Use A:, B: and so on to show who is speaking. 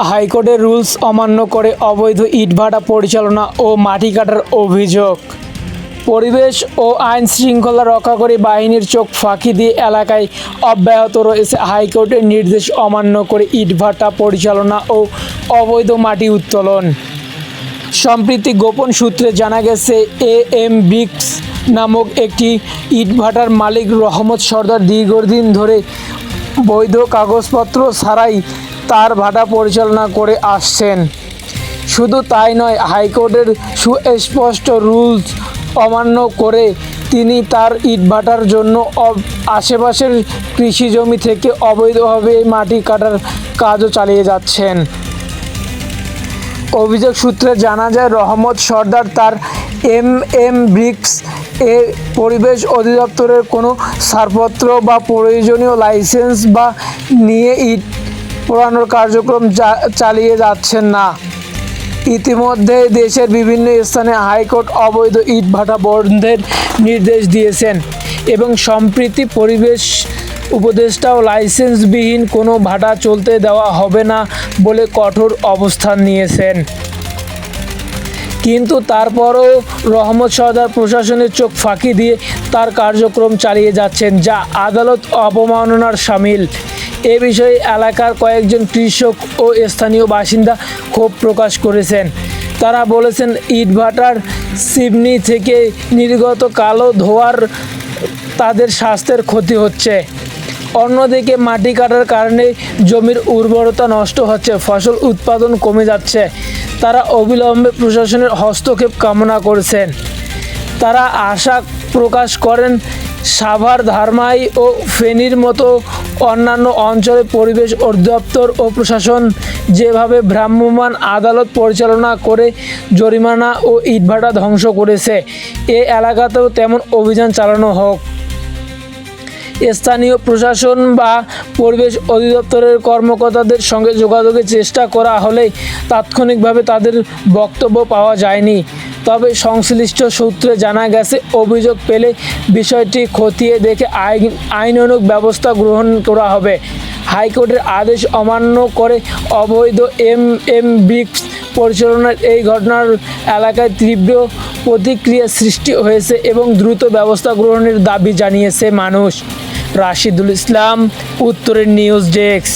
A: হাইকোর্টের রুলস অমান্য করে অবৈধ ইটভাটা পরিচালনা ও মাটি কাটার অভিযোগ। পরিবেশ ও আইন শৃঙ্খলা রক্ষাকারী বাহিনীর চোখ ফাঁকি দিয়ে এলাকায় অব্যাহত রয়েছে হাইকোর্টের নির্দেশ অমান্য করে ইটভাটা পরিচালনা ও অবৈধ মাটি উত্তোলন। সম্প্রতি গোপন সূত্রে জানা গেছে, এম ব্রিক্স নামক একটি ইটভাটার মালিক রহমত সর্দার দীর্ঘদিন ধরে বৈধ কাগজপত্র ছাড়াই তার ভাটা পরিচালনা করে আসছেন। শুধু তাই নয়, হাইকোর্টের সুস্পষ্ট রুলস অমান্য করে তিনি তার ইটভাটার জন্য আশেপাশের কৃষি জমি থেকে অবৈধভাবে মাটি কাটার কাজও চালিয়ে যাচ্ছেন। অভিযোগ সূত্রে জানা যায়, রহমত সর্দার তার এম ব্রিক্স এ পরিবেশ অধিদপ্তরের কোনো ছাড়পত্র বা প্রয়োজনীয় লাইসেন্স বা নিয়ে ইট পোড়ানোর কার্যক্রম চালিয়ে যাচ্ছেন না। ইতিমধ্যে দেশের বিভিন্ন স্থানে হাইকোর্ট অবৈধ ইটভাটা বন্ধের নির্দেশ দিয়েছেন এবং সম্প্রতি পরিবেশ উপদেষ্টাও লাইসেন্সবিহীন কোনো ভাটা চলতে দেওয়া হবে না বলে কঠোর অবস্থান নিয়েছেন। কিন্তু তারপরও রহমত সর্দার প্রশাসনের চোখ ফাঁকি দিয়ে তার কার্যক্রম চালিয়ে যাচ্ছেন, যা আদালত অবমাননার শামিল। এ বিষয়ে এলাকার কয়েকজন কৃষক ও স্থানীয় বাসিন্দা ক্ষোভ প্রকাশ করেছেন। তারা বলেছেন, ইটভাটার চিমনি থেকে নির্গত কালো ধোঁয়ার তাদের স্বাস্থ্যের ক্ষতি হচ্ছে। অন্যদিকে মাটি কাটার কারণে জমির উর্বরতা নষ্ট হচ্ছে, ফসল উৎপাদন কমে যাচ্ছে। তারা অবিলম্বে প্রশাসনের হস্তক্ষেপ কামনা করেছেন। তারা আশা প্রকাশ করেন, সাভার, ধামরাই ও ফেনীর মতো অন্যান্য অঞ্চলে পরিবেশ অধিদপ্তর ও প্রশাসন যেভাবে ভ্রাম্যমাণ আদালত পরিচালনা করে জরিমানা ও ইটভাটা ধ্বংস করেছে, এ এলাকাতেও তেমন অভিযান চালানো হোক। স্থানীয় প্রশাসন বা পরিবেশ অধিদপ্তরের কর্মকর্তাদের সঙ্গে যোগাযোগের চেষ্টা করা হলে তাৎক্ষণিকভাবে তাদের বক্তব্য পাওয়া যায়নি। তবে সংশ্লিষ্ট সূত্রে জানা গেছে, অভিযোগ পেলে বিষয়টি খতিয়ে দেখে আইনানুগ ব্যবস্থা গ্রহণ করা হবে। হাইকোর্টের আদেশ অমান্য করে অবৈধ এম ব্রিক্স পরিচালনার এই ঘটনার এলাকায় তীব্র প্রতিক্রিয়া সৃষ্টি হয়েছে এবং দ্রুত ব্যবস্থা গ্রহণের দাবি জানিয়েছে মানুষ। রাশিদুল ইসলাম, উত্তরের নিউজ ডেস্ক।